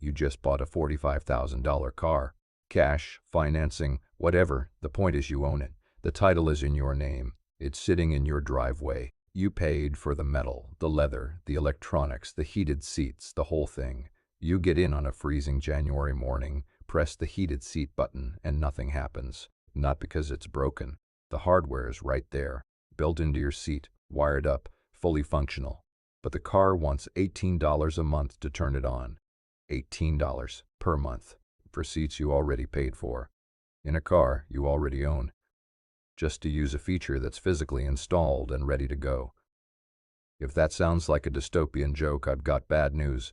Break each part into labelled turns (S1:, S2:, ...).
S1: You just bought a $45,000 car. Cash, financing, whatever, the point is you own it. The title is in your name. It's sitting in your driveway. You paid for the metal, the leather, the electronics, the heated seats, the whole thing. You get in on a freezing January morning, press the heated seat button, and nothing happens. Not because it's broken. The hardware is right there, built into your seat, wired up, fully functional. But the car wants $18 a month to turn it on. $18 per month for seats you already paid for, in a car you already own, just to use a feature that's physically installed and ready to go. If that sounds like a dystopian joke, I've got bad news.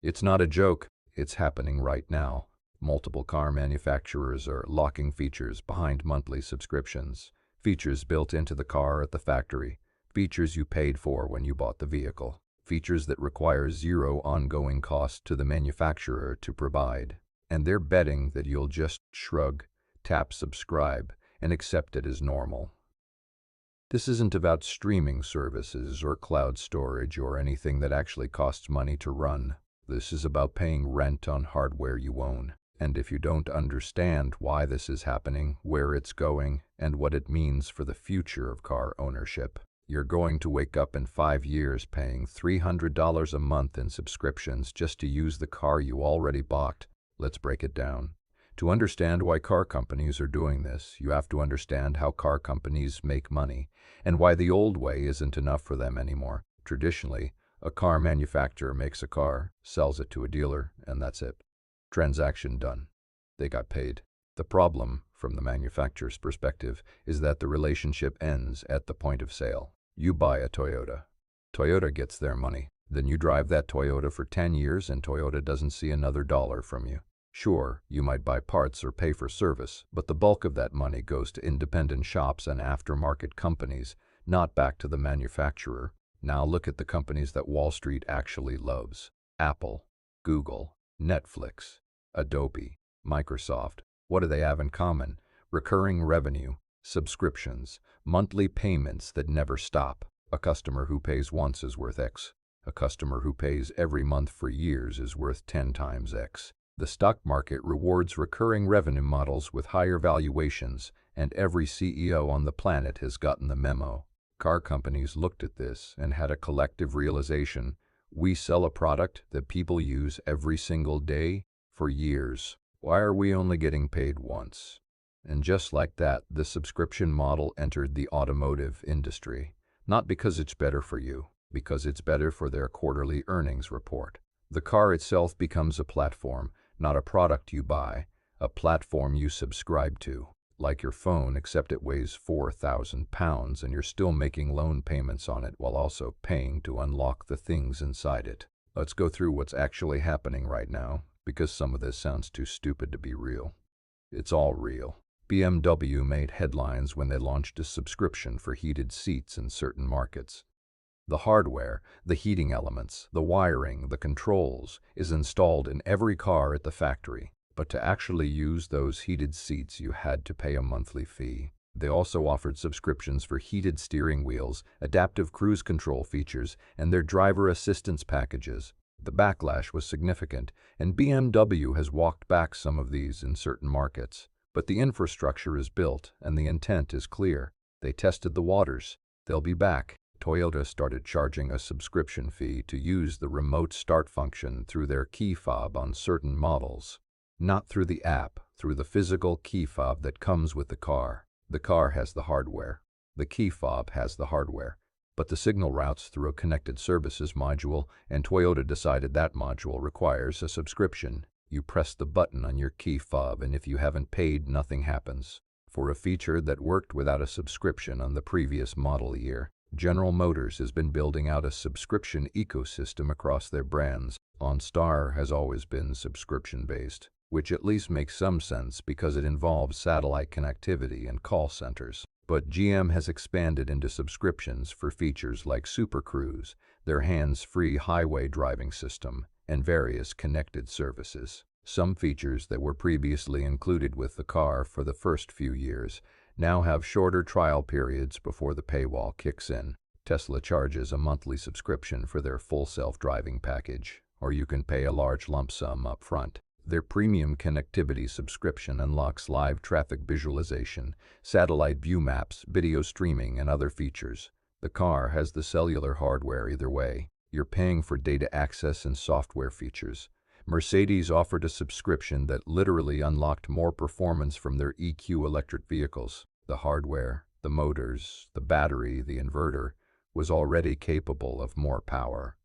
S1: It's not a joke, it's happening right now. Multiple car manufacturers are locking features behind monthly subscriptions, features built into the car at the factory, features you paid for when you bought the vehicle, features that require zero ongoing cost to the manufacturer to provide. And they're betting that you'll just shrug, tap subscribe, and accept it as normal. This isn't about streaming services or cloud storage or anything that actually costs money to run. This is about paying rent on hardware you own. And if you don't understand why this is happening, where it's going, and what it means for the future of car ownership, you're going to wake up in 5 years paying $300 a month in subscriptions just to use the car you already bought. Let's break it down. To understand why car companies are doing this, you have to understand how car companies make money and why the old way isn't enough for them anymore. Traditionally, a car manufacturer makes a car, sells it to a dealer, and that's it. Transaction done. They got paid. The problem, from the manufacturer's perspective, is that the relationship ends at the point of sale. You buy a Toyota. Toyota gets their money. Then you drive that Toyota for 10 years and Toyota doesn't see another dollar from you. Sure, you might buy parts or pay for service, but the bulk of that money goes to independent shops and aftermarket companies, not back to the manufacturer. Now look at the companies that Wall Street actually loves. Apple, Google, Netflix, Adobe, Microsoft. What do they have in common? Recurring revenue, subscriptions, monthly payments that never stop. A customer who pays once is worth X. A customer who pays every month for years is worth 10 times X. The stock market rewards recurring revenue models with higher valuations, and every CEO on the planet has gotten the memo. Car companies looked at this and had a collective realization: we sell a product that people use every single day for years. Why are we only getting paid once? And just like that, the subscription model entered the automotive industry. Not because it's better for you, because it's better for their quarterly earnings report. The car itself becomes a platform, not a product you buy, a platform you subscribe to. Like your phone, except it weighs 4,000 pounds and you're still making loan payments on it while also paying to unlock the things inside it. Let's go through what's actually happening right now, because some of this sounds too stupid to be real. It's all real. BMW made headlines when they launched a subscription for heated seats in certain markets. The hardware, the heating elements, the wiring, the controls is installed in every car at the factory. But to actually use those heated seats, you had to pay a monthly fee. They also offered subscriptions for heated steering wheels, adaptive cruise control features, and their driver assistance packages. The backlash was significant, and BMW has walked back some of these in certain markets. But the infrastructure is built, and the intent is clear. They tested the waters. They'll be back. Toyota started charging a subscription fee to use the remote start function through their key fob on certain models. Not through the app, through the physical key fob that comes with the car. The car has the hardware. The key fob has the hardware. But the signal routes through a connected services module, and Toyota decided that module requires a subscription. You press the button on your key fob, and if you haven't paid, nothing happens. For a feature that worked without a subscription on the previous model year, General Motors has been building out a subscription ecosystem across their brands. OnStar has always been subscription-based, which at least makes some sense because it involves satellite connectivity and call centers. But GM has expanded into subscriptions for features like Super Cruise, their hands-free highway driving system, and various connected services. Some features that were previously included with the car for the first few years now have shorter trial periods before the paywall kicks in. Tesla charges a monthly subscription for their full self-driving package. or you can pay a large lump sum up front. Their premium connectivity subscription unlocks live traffic visualization, satellite view maps, video streaming, and other features. The car has the cellular hardware either way. You're paying for data access and software features. Mercedes offered a subscription that literally unlocked more performance from their EQ electric vehicles. The hardware, the motors, the battery, the inverter was already capable of more power.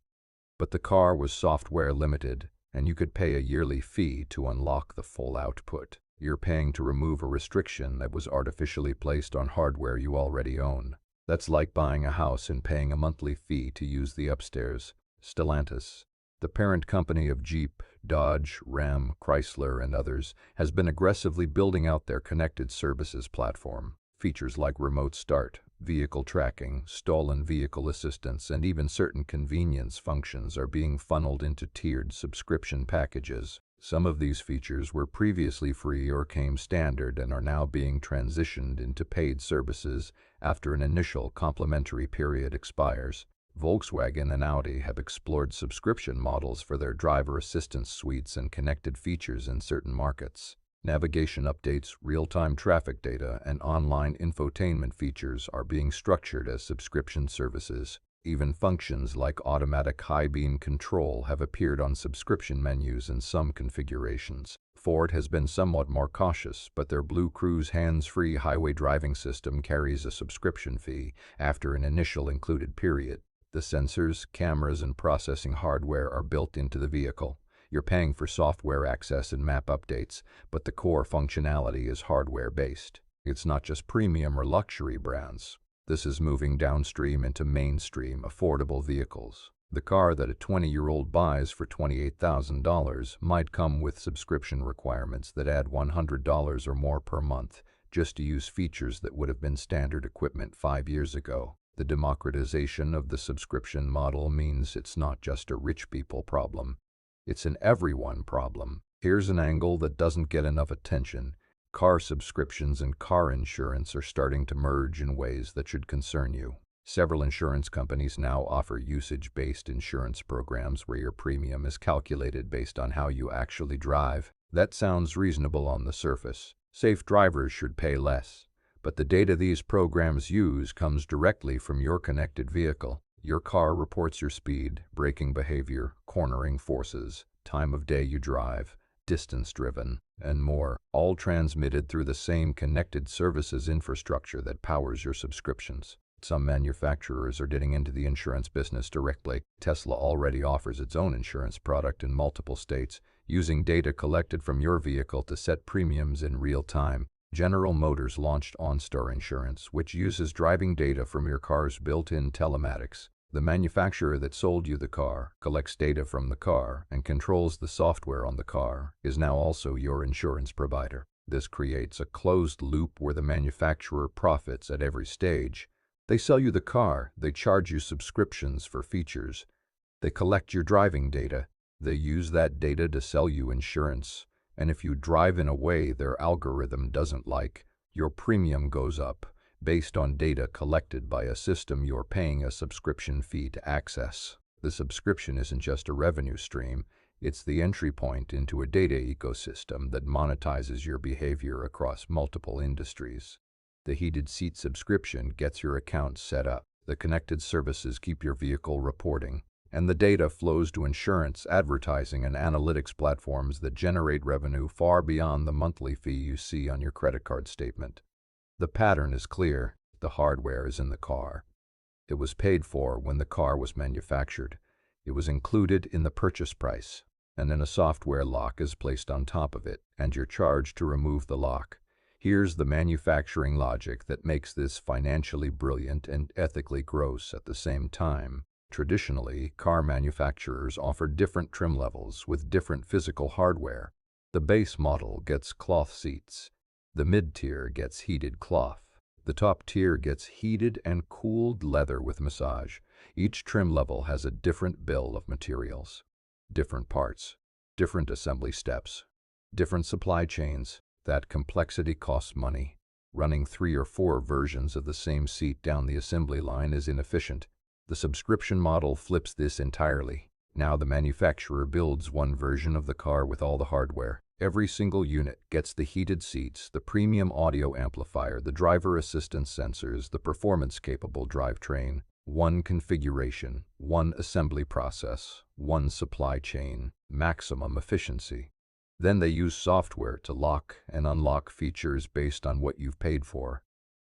S1: But the car was software limited, and you could pay a yearly fee to unlock the full output. You're paying to remove a restriction that was artificially placed on hardware you already own. That's like buying a house and paying a monthly fee to use the upstairs. Stellantis, the parent company of Jeep, Dodge, Ram, Chrysler, and others, has been aggressively building out their connected services platform. Features like remote start, vehicle tracking, stolen vehicle assistance, and even certain convenience functions are being funneled into tiered subscription packages. Some of these features were previously free or came standard and are now being transitioned into paid services after an initial complimentary period expires. Volkswagen and Audi have explored subscription models for their driver assistance suites and connected features in certain markets. Navigation updates, real-time traffic data, and online infotainment features are being structured as subscription services. Even functions like automatic high-beam control have appeared on subscription menus in some configurations. Ford has been somewhat more cautious, but their Blue Cruise hands-free highway driving system carries a subscription fee after an initial included period. The sensors, cameras, and processing hardware are built into the vehicle. You're paying for software access and map updates, but the core functionality is hardware-based. It's not just premium or luxury brands. This is moving downstream into mainstream, affordable vehicles. The car that a 20-year-old buys for $28,000 might come with subscription requirements that add $100 or more per month just to use features that would have been standard equipment 5 years ago. The democratization of the subscription model means it's not just a rich people problem. It's an everyone problem. Here's an angle that doesn't get enough attention. Car subscriptions and car insurance are starting to merge in ways that should concern you. Several insurance companies now offer usage-based insurance programs where your premium is calculated based on how you actually drive. That sounds reasonable on the surface. Safe drivers should pay less. But the data these programs use comes directly from your connected vehicle. Your car reports your speed, braking behavior, cornering forces, time of day you drive, distance driven, and more, all transmitted through the same connected services infrastructure that powers your subscriptions. Some manufacturers are getting into the insurance business directly. Tesla already offers its own insurance product in multiple states, using data collected from your vehicle to set premiums in real time. General Motors launched OnStar Insurance, which uses driving data from your car's built-in telematics. The manufacturer that sold you the car, collects data from the car, and controls the software on the car, is now also your insurance provider. This creates a closed loop where the manufacturer profits at every stage. They sell you the car, they charge you subscriptions for features, they collect your driving data, they use that data to sell you insurance. And if you drive in a way their algorithm doesn't like, your premium goes up, based on data collected by a system you're paying a subscription fee to access. The subscription isn't just a revenue stream, it's the entry point into a data ecosystem that monetizes your behavior across multiple industries. The heated seat subscription gets your account set up, the connected services keep your vehicle reporting, and the data flows to insurance, advertising, and analytics platforms that generate revenue far beyond the monthly fee you see on your credit card statement. The pattern is clear. The hardware is in the car. It was paid for when the car was manufactured. It was included in the purchase price, and then a software lock is placed on top of it, and you're charged to remove the lock. Here's the manufacturing logic that makes this financially brilliant and ethically gross at the same time. Traditionally, car manufacturers offer different trim levels with different physical hardware. The base model gets cloth seats. The mid-tier gets heated cloth. The top tier gets heated and cooled leather with massage. Each trim level has a different bill of materials, different parts, different assembly steps, different supply chains. That complexity costs money. Running 3 or 4 versions of the same seat down the assembly line is inefficient. The subscription model flips this entirely. Now the manufacturer builds one version of the car with all the hardware. Every single unit gets the heated seats, the premium audio amplifier, the driver assistance sensors, the performance-capable drivetrain. One configuration, one assembly process, one supply chain, maximum efficiency. Then they use software to lock and unlock features based on what you've paid for.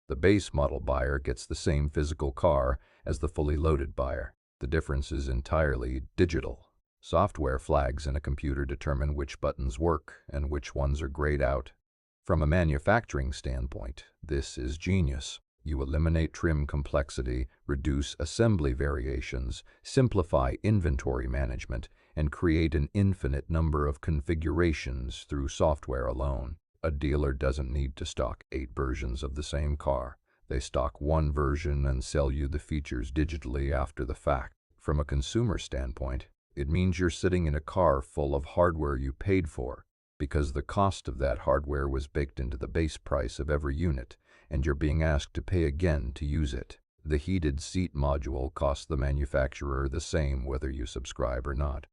S1: The base model buyer gets the same physical car as the fully loaded buyer. The difference is entirely digital. Software flags in a computer determine which buttons work and which ones are grayed out. From a manufacturing standpoint, this is genius. You eliminate trim complexity, reduce assembly variations, simplify inventory management, and create an infinite number of configurations through software alone. A dealer doesn't need to stock 8 versions of the same car. They stock one version and sell you the features digitally after the fact. From a consumer standpoint, it means you're sitting in a car full of hardware you paid for, because the cost of that hardware was baked into the base price of every unit, and you're being asked to pay again to use it. The heated seat module costs the manufacturer the same whether you subscribe or not.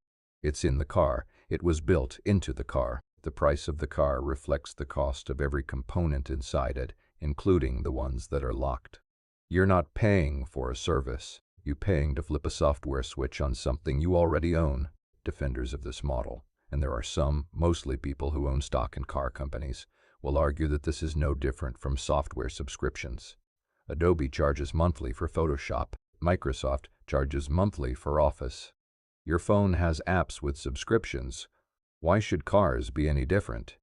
S1: It's in the car. It was built into the car. The price of the car reflects the cost of every component inside it, including the ones that are locked. You're not paying for a service. You're paying to flip a software switch on something you already own. Defenders of this model, and there are some, mostly people who own stock in car companies, will argue that this is no different from software subscriptions. Adobe charges monthly for Photoshop. Microsoft charges monthly for Office. Your phone has apps with subscriptions. Why should cars be any different?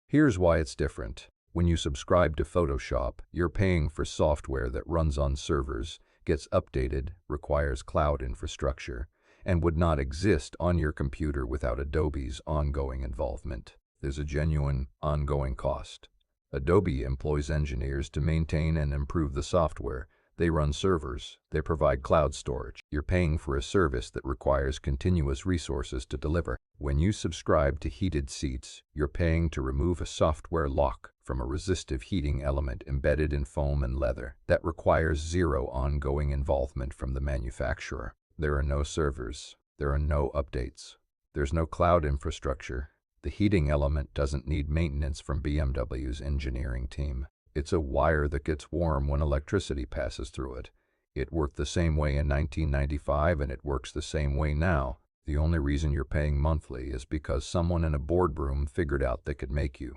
S1: Here's why it's different. When you subscribe to Photoshop, you're paying for software that runs on servers, gets updated, requires cloud infrastructure, and would not exist on your computer without Adobe's ongoing involvement. There's a genuine, ongoing cost. Adobe employs engineers to maintain and improve the software. They run servers. They provide cloud storage. You're paying for a service that requires continuous resources to deliver. When you subscribe to heated seats, you're paying to remove a software lock from a resistive heating element embedded in foam and leather that requires zero ongoing involvement from the manufacturer. There are no servers. There are no updates. There's no cloud infrastructure. The heating element doesn't need maintenance from BMW's engineering team. It's a wire that gets warm when electricity passes through it. It worked the same way in 1995 and it works the same way now. The only reason you're paying monthly is because someone in a boardroom figured out they could make you.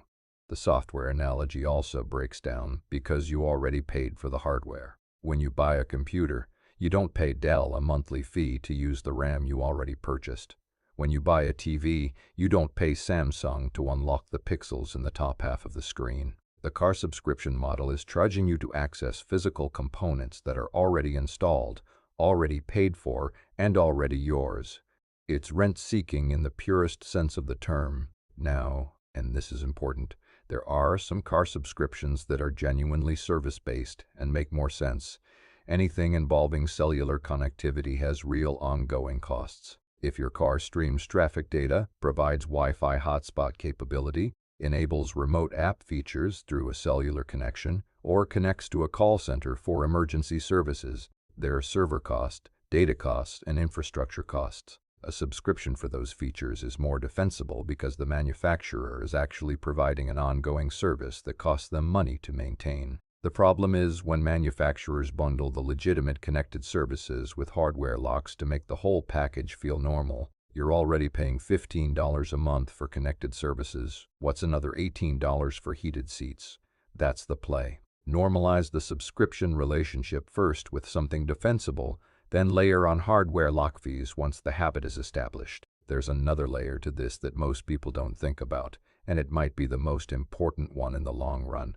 S1: The software analogy also breaks down because you already paid for the hardware. When you buy a computer, you don't pay Dell a monthly fee to use the RAM you already purchased. When you buy a TV, you don't pay Samsung to unlock the pixels in the top half of the screen. The car subscription model is charging you to access physical components that are already installed, already paid for, and already yours. It's rent-seeking in the purest sense of the term. Now, and this is important, there are some car subscriptions that are genuinely service-based and make more sense. Anything involving cellular connectivity has real ongoing costs. If your car streams traffic data, provides Wi-Fi hotspot capability, enables remote app features through a cellular connection, or connects to a call center for emergency services, there are server costs, data costs, and infrastructure costs. A subscription for those features is more defensible because the manufacturer is actually providing an ongoing service that costs them money to maintain. The problem is when manufacturers bundle the legitimate connected services with hardware locks to make the whole package feel normal. You're already paying $15 a month for connected services. What's another $18 for heated seats? That's the play. Normalize the subscription relationship first with something defensible, then layer on hardware lock fees once the habit is established. There's another layer to this that most people don't think about, and it might be the most important one in the long run.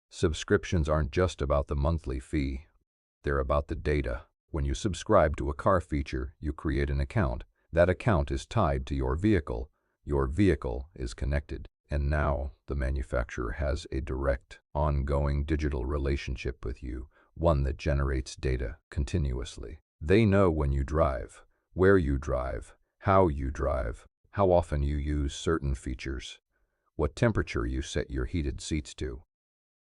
S1: Subscriptions aren't just about the monthly fee. They're about the data. When you subscribe to a car feature, you create an account. That account is tied to your vehicle. Your vehicle is connected. And now the manufacturer has a direct, ongoing digital relationship with you, one that generates data continuously. They know when you drive, where you drive, how often you use certain features, what temperature you set your heated seats to,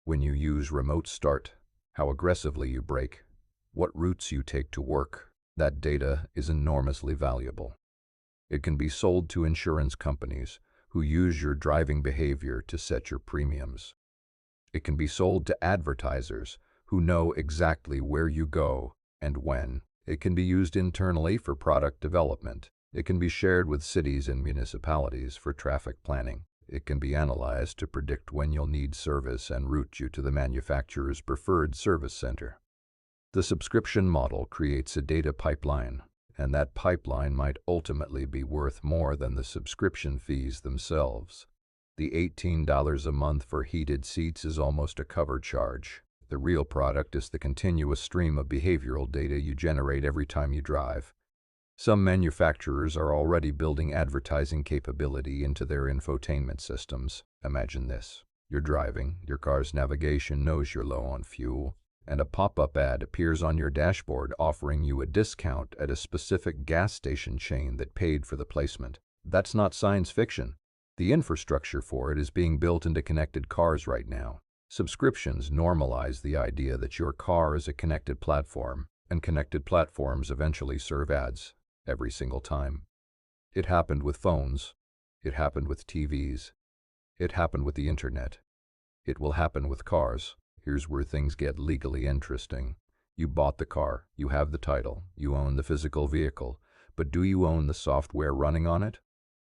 S1: when you use remote start, how aggressively you brake, what routes you take to work. That data is enormously valuable. It can be sold to insurance companies who use your driving behavior to set your premiums. It can be sold to advertisers who know exactly where you go and when. It can be used internally for product development. It can be shared with cities and municipalities for traffic planning. It can be analyzed to predict when you'll need service and route you to the manufacturer's preferred service center. The subscription model creates a data pipeline, and that pipeline might ultimately be worth more than the subscription fees themselves. The $18 a month for heated seats is almost a cover charge. The real product is the continuous stream of behavioral data you generate every time you drive. Some manufacturers are already building advertising capability into their infotainment systems. Imagine this. You're driving, your car's navigation knows you're low on fuel, and a pop-up ad appears on your dashboard offering you a discount at a specific gas station chain that paid for the placement. That's not science fiction. The infrastructure for it is being built into connected cars right now. Subscriptions normalize the idea that your car is a connected platform, and connected platforms eventually serve ads every single time. It happened with phones. It happened with TVs. It happened with the internet. It will happen with cars. Here's where things get legally interesting. You bought the car, you have the title, you own the physical vehicle, but do you own the software running on it?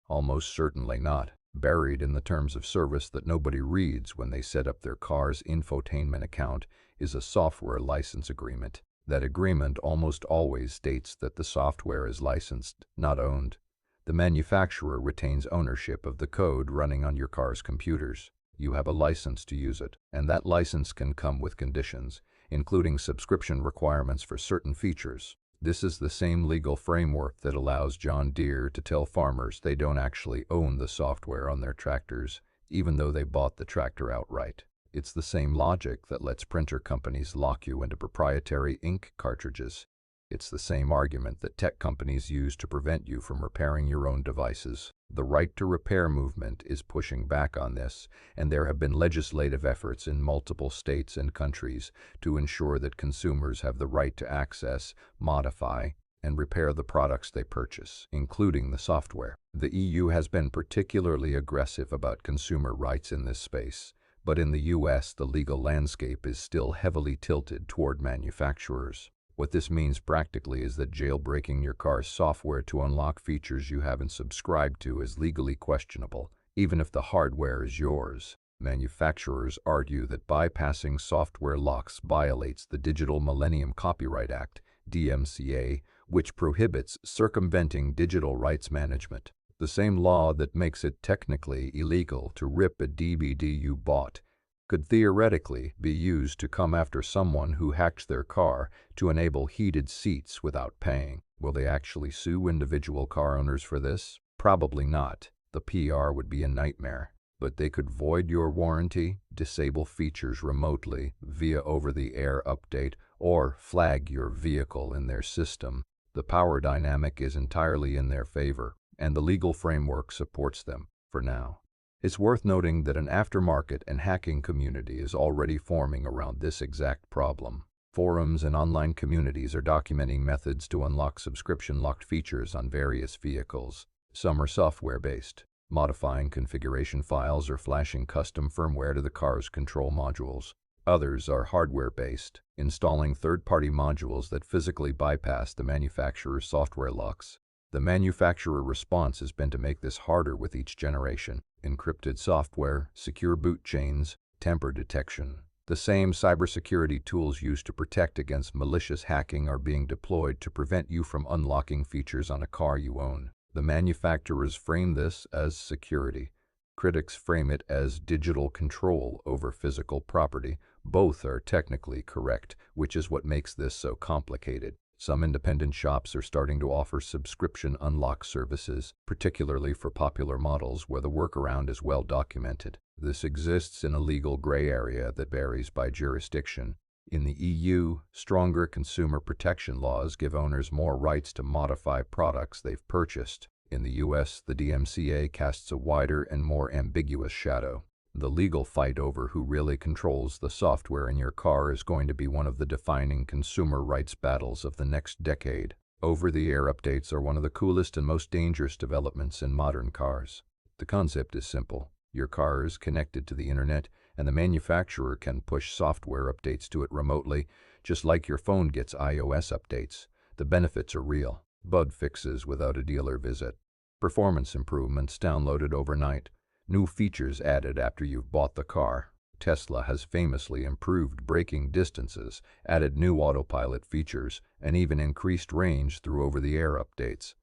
S1: Almost certainly not. Buried in the terms of service that nobody reads when they set up their car's infotainment account is a software license agreement. That agreement almost always states that the software is licensed, not owned. The manufacturer retains ownership of the code running on your car's computers. You have a license to use it, and that license can come with conditions, including subscription requirements for certain features. This is the same legal framework that allows John Deere to tell farmers they don't actually own the software on their tractors, even though they bought the tractor outright. It's the same logic that lets printer companies lock you into proprietary ink cartridges. It's the same argument that tech companies use to prevent you from repairing your own devices. The right to repair movement is pushing back on this, and there have been legislative efforts in multiple states and countries to ensure that consumers have the right to access, modify, and repair the products they purchase, including the software. The EU has been particularly aggressive about consumer rights in this space, but in the US, the legal landscape is still heavily tilted toward manufacturers. What this means practically is that jailbreaking your car's software to unlock features you haven't subscribed to is legally questionable, even if the hardware is yours. Manufacturers argue that bypassing software locks violates the Digital Millennium Copyright Act, DMCA, which prohibits circumventing digital rights management. The same law that makes it technically illegal to rip a DVD you bought could theoretically be used to come after someone who hacked their car to enable heated seats without paying. Will they actually sue individual car owners for this? Probably not. The PR would be a nightmare. But they could void your warranty, disable features remotely via over-the-air update, or flag your vehicle in their system. The power dynamic is entirely in their favor, and the legal framework supports them, for now. It's worth noting that an aftermarket and hacking community is already forming around this exact problem. Forums and online communities are documenting methods to unlock subscription-locked features on various vehicles. Some are software-based, modifying configuration files or flashing custom firmware to the car's control modules. Others are hardware-based, installing third-party modules that physically bypass the manufacturer's software locks. The manufacturer response has been to make this harder with each generation. Encrypted software, secure boot chains, tamper detection. The same cybersecurity tools used to protect against malicious hacking are being deployed to prevent you from unlocking features on a car you own. The manufacturers frame this as security. Critics frame it as digital control over physical property. Both are technically correct, which is what makes this so complicated. Some independent shops are starting to offer subscription unlock services, particularly for popular models where the workaround is well documented. This exists in a legal gray area that varies by jurisdiction. In the EU, stronger consumer protection laws give owners more rights to modify products they've purchased. In the US, the DMCA casts a wider and more ambiguous shadow. The legal fight over who really controls the software in your car is going to be one of the defining consumer rights battles of the next decade. Over-the-air updates are one of the coolest and most dangerous developments in modern cars. The concept is simple. Your car is connected to the internet, and the manufacturer can push software updates to it remotely, just like your phone gets iOS updates. The benefits are real. Bug fixes without a dealer visit. Performance improvements downloaded overnight. New features added after you've bought the car. Tesla has famously improved braking distances, added new autopilot features, and even increased range through over-the-air updates.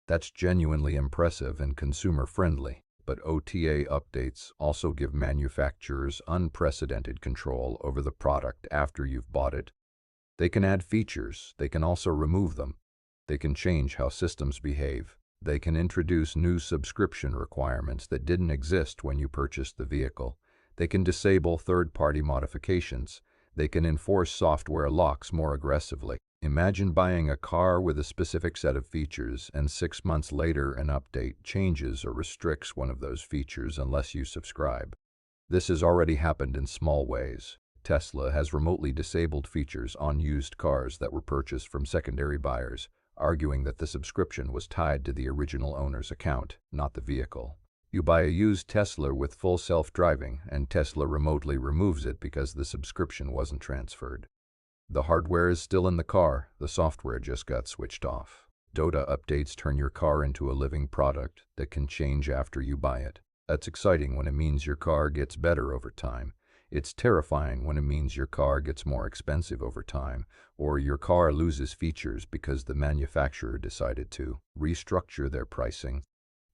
S1: That's genuinely impressive and consumer-friendly, but OTA updates also give manufacturers unprecedented control over the product after you've bought it. They can add features, they can also remove them. They can change how systems behave. They can introduce new subscription requirements that didn't exist when you purchased the vehicle. They can disable third-party modifications. They can enforce software locks more aggressively. Imagine buying a car with a specific set of features, and 6 months later an update changes or restricts one of those features unless you subscribe. This has already happened in small ways. Tesla has remotely disabled features on used cars that were purchased from secondary buyers, arguing that the subscription was tied to the original owner's account, not the vehicle. You buy a used Tesla with full self-driving, and Tesla remotely removes it because the subscription wasn't transferred. The hardware is still in the car, the software just got switched off. Dota updates turn your car into a living product that can change after you buy it. That's exciting when it means your car gets better over time. It's terrifying when it means your car gets more expensive over time, or your car loses features because the manufacturer decided to restructure their pricing.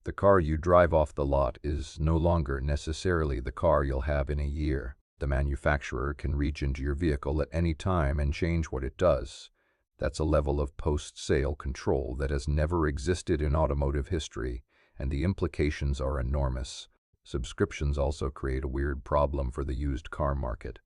S1: The car you drive off the lot is no longer necessarily the car you'll have in a year. The manufacturer can reach into your vehicle at any time and change what it does. That's a level of post-sale control that has never existed in automotive history, and the implications are enormous. Subscriptions also create a weird problem for the used car market.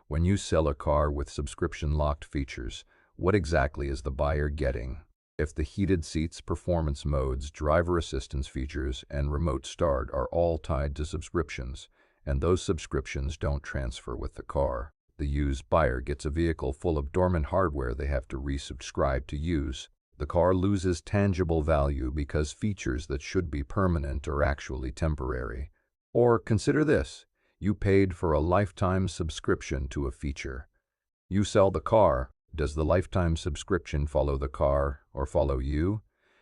S1: When you sell a car with subscription-locked features, what exactly is the buyer getting? If the heated seats, performance modes, driver assistance features, and remote start are all tied to subscriptions, and those subscriptions don't transfer with the car, the used buyer gets a vehicle full of dormant hardware they have to resubscribe to use. The car loses tangible value because features that should be permanent are actually temporary. Or consider this: you paid for a lifetime subscription to a feature. You sell the car. Does the lifetime subscription follow the car or follow you?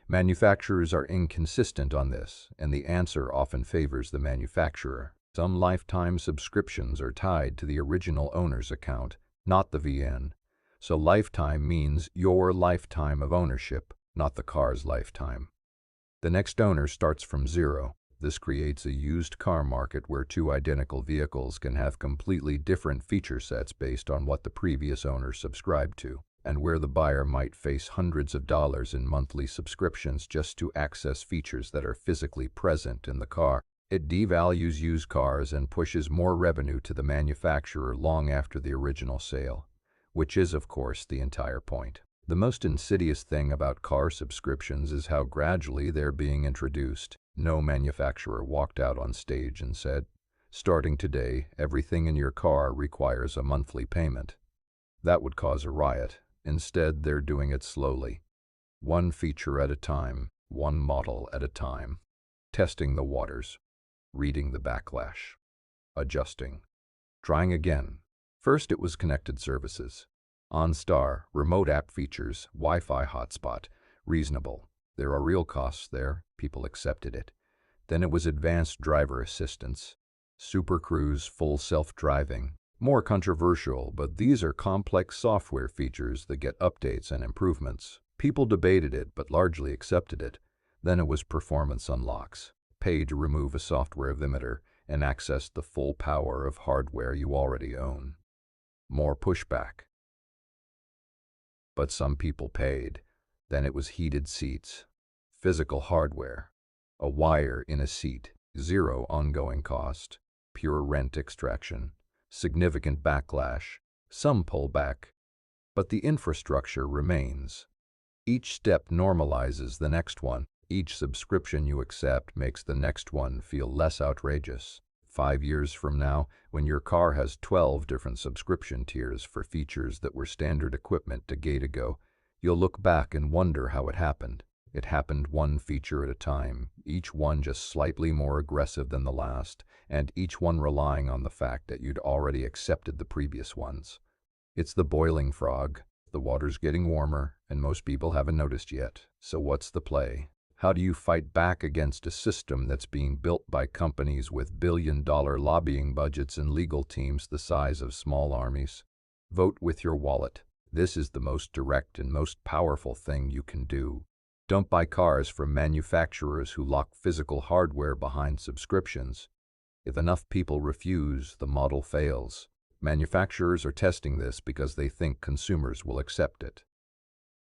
S1: Manufacturers are inconsistent on this, and the answer often favors the manufacturer. Some lifetime subscriptions are tied to the original owner's account, not the VN. So lifetime means your lifetime of ownership, not the car's lifetime. The next owner starts from zero. This creates a used car market where two identical vehicles can have completely different feature sets based on what the previous owner subscribed to, and where the buyer might face hundreds of dollars in monthly subscriptions just to access features that are physically present in the car. It devalues used cars and pushes more revenue to the manufacturer long after the original sale, which is, of course, the entire point. The most insidious thing about car subscriptions is how gradually they're being introduced. No manufacturer walked out on stage and said, "Starting today, everything in your car requires a monthly payment." That would cause a riot. Instead, they're doing it slowly. One feature at a time, one model at a time. Testing the waters. Reading the backlash. Adjusting. Trying again. First it was connected services. OnStar, remote app features, Wi-Fi hotspot. Reasonable. There are real costs there. People accepted it. Then it was advanced driver assistance. Super Cruise, full self-driving. More controversial, but these are complex software features that get updates and improvements. People debated it, but largely accepted it. Then it was performance unlocks. Pay to remove a software limiter and access the full power of hardware you already own. More pushback. But some people paid. Then it was heated seats. Physical hardware. A wire in a seat. Zero ongoing cost. Pure rent extraction. Significant backlash. Some pullback. But the infrastructure remains. Each step normalizes the next one. Each subscription you accept makes the next one feel less outrageous. 5 years from now, when your car has 12 different subscription tiers for features that were standard equipment a decade ago, You'll look back and wonder how it happened. It happened one feature at a time, each one just slightly more aggressive than the last, and each one relying on the fact that you'd already accepted the previous ones. It's the boiling frog. The water's getting warmer, and most people haven't noticed yet. So what's the play? How do you fight back against a system that's being built by companies with billion-dollar lobbying budgets and legal teams the size of small armies? Vote with your wallet. This is the most direct and most powerful thing you can do. Don't buy cars from manufacturers who lock physical hardware behind subscriptions. If enough people refuse, the model fails. Manufacturers are testing this because they think consumers will accept it.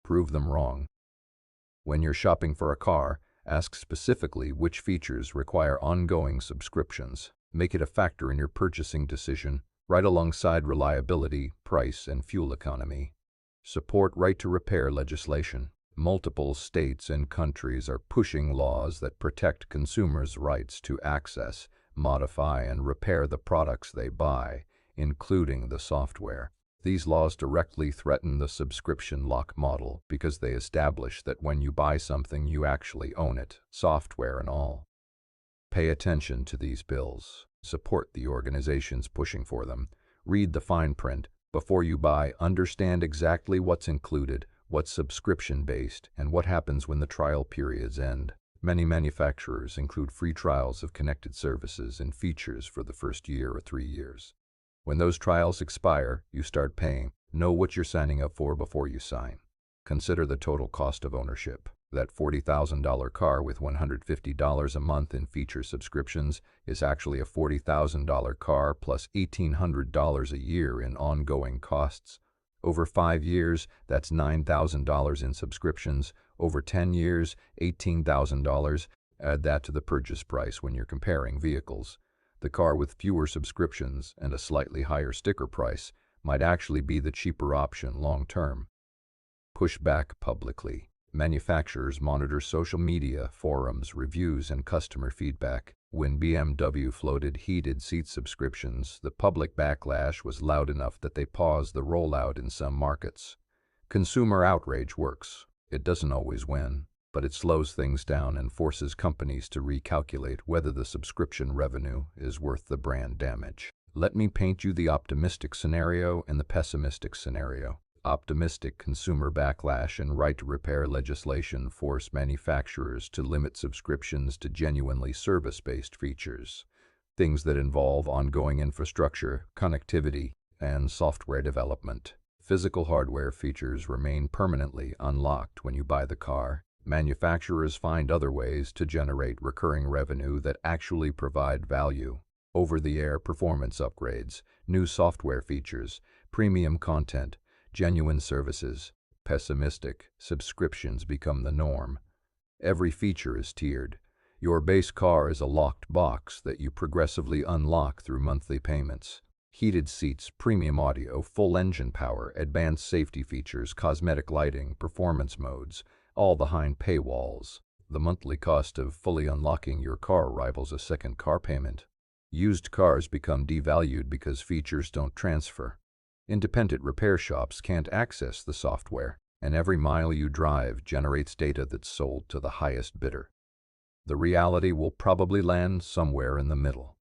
S1: Prove them wrong. When you're shopping for a car, ask specifically which features require ongoing subscriptions. Make it a factor in your purchasing decision, right alongside reliability, price, and fuel economy. Support right-to-repair legislation. Multiple states and countries are pushing laws that protect consumers' rights to access, modify, and repair the products they buy, including the software. These laws directly threaten the subscription lock model because they establish that when you buy something, you actually own it, software and all. Pay attention to these bills. Support the organizations pushing for them. Read the fine print. Before you buy, understand exactly what's included, what's subscription-based, and what happens when the trial periods end. Many manufacturers include free trials of connected services and features for the first year or 3 years. When those trials expire, you start paying. Know what you're signing up for before you sign. Consider the total cost of ownership. That $40,000 car with $150 a month in feature subscriptions is actually a $40,000 car plus $1,800 a year in ongoing costs. Over 5 years, that's $9,000 in subscriptions. Over 10 years, $18,000. Add that to the purchase price when you're comparing vehicles. The car with fewer subscriptions and a slightly higher sticker price might actually be the cheaper option long term. Push back publicly. Manufacturers monitor social media, forums, reviews, and customer feedback. When BMW floated heated seat subscriptions, the public backlash was loud enough that they paused the rollout in some markets. Consumer outrage works. It doesn't always win, but it slows things down and forces companies to recalculate whether the subscription revenue is worth the brand damage. Let me paint you the optimistic scenario and the pessimistic scenario. Optimistic: consumer backlash and right-to-repair legislation force manufacturers to limit subscriptions to genuinely service-based features, things that involve ongoing infrastructure, connectivity, and software development. Physical hardware features remain permanently unlocked when you buy the car. Manufacturers find other ways to generate recurring revenue that actually provide value. Over-the-air performance upgrades, new software features, premium content, genuine services. Pessimistic: subscriptions become the norm. Every feature is tiered. Your base car is a locked box that you progressively unlock through monthly payments. Heated seats, premium audio, full engine power, advanced safety features, cosmetic lighting, performance modes, all behind paywalls. The monthly cost of fully unlocking your car rivals a second car payment. Used cars become devalued because features don't transfer. Independent repair shops can't access the software, and every mile you drive generates data that's sold to the highest bidder. The reality will probably land somewhere in the middle.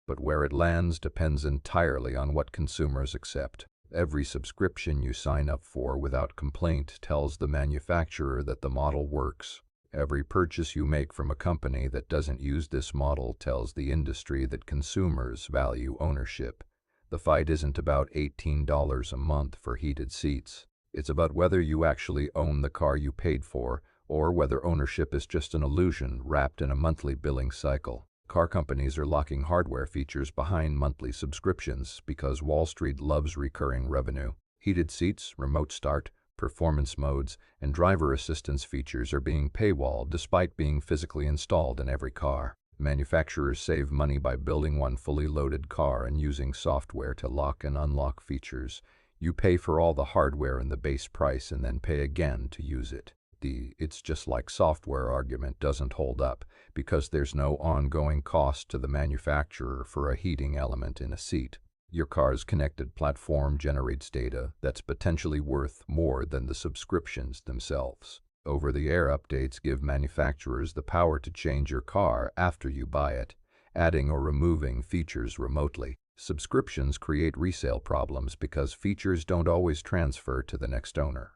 S1: But where it lands depends entirely on what consumers accept. Every subscription you sign up for without complaint tells the manufacturer that the model works. Every purchase you make from a company that doesn't use this model tells the industry that consumers value ownership. The fight isn't about $18 a month for heated seats. It's about whether you actually own the car you paid for, or whether ownership is just an illusion wrapped in a monthly billing cycle. Car companies are locking hardware features behind monthly subscriptions because Wall Street loves recurring revenue. Heated seats, remote start, performance modes, and driver assistance features are being paywalled despite being physically installed in every car. Manufacturers save money by building one fully loaded car and using software to lock and unlock features. You pay for all the hardware in the base price and then pay again to use it. The "it's just like software" argument doesn't hold up because there's no ongoing cost to the manufacturer for a heating element in a seat. Your car's connected platform generates data that's potentially worth more than the subscriptions themselves. Over-the-air updates give manufacturers the power to change your car after you buy it, adding or removing features remotely. Subscriptions create resale problems because features don't always transfer to the next owner.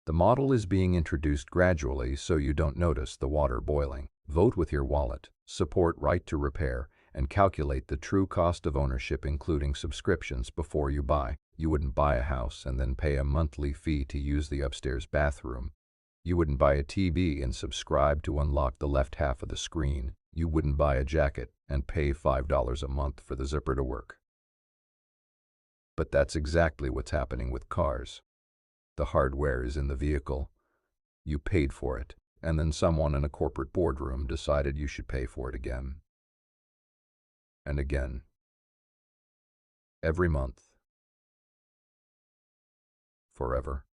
S1: The model is being introduced gradually so you don't notice the water boiling. Vote with your wallet, support right to repair, and calculate the true cost of ownership including subscriptions before you buy. You wouldn't buy a house and then pay a monthly fee to use the upstairs bathroom. You wouldn't buy a TV and subscribe to unlock the left half of the screen. You wouldn't buy a jacket and pay $5 a month for the zipper to work. But that's exactly what's happening with cars. The hardware is in the vehicle. You paid for it, and then someone in a corporate boardroom decided you should pay for it again. And again. Every month. Forever.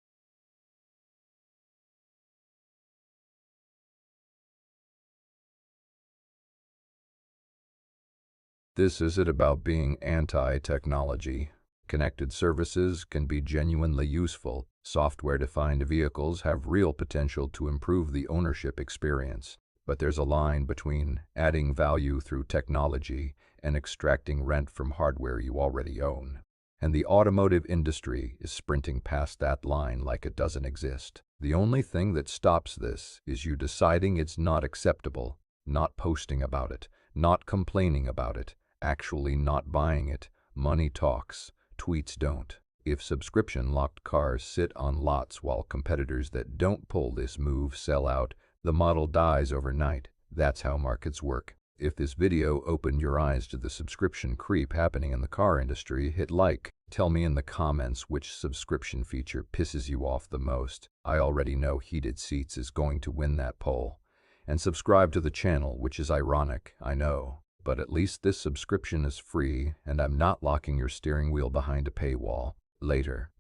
S1: This isn't about being anti-technology. Connected services can be genuinely useful. Software-defined vehicles have real potential to improve the ownership experience. But there's a line between adding value through technology and extracting rent from hardware you already own. And the automotive industry is sprinting past that line like it doesn't exist. The only thing that stops this is you deciding it's not acceptable, not posting about it, not complaining about it, actually not buying it. Money talks, tweets don't. If subscription-locked cars sit on lots while competitors that don't pull this move sell out, the model dies overnight. That's how markets work. If this video opened your eyes to the subscription creep happening in the car industry, hit like. Tell me in the comments which subscription feature pisses you off the most. I already know heated seats is going to win that poll. And subscribe to the channel, which is ironic, I know. But at least this subscription is free, and I'm not locking your steering wheel behind a paywall. Later.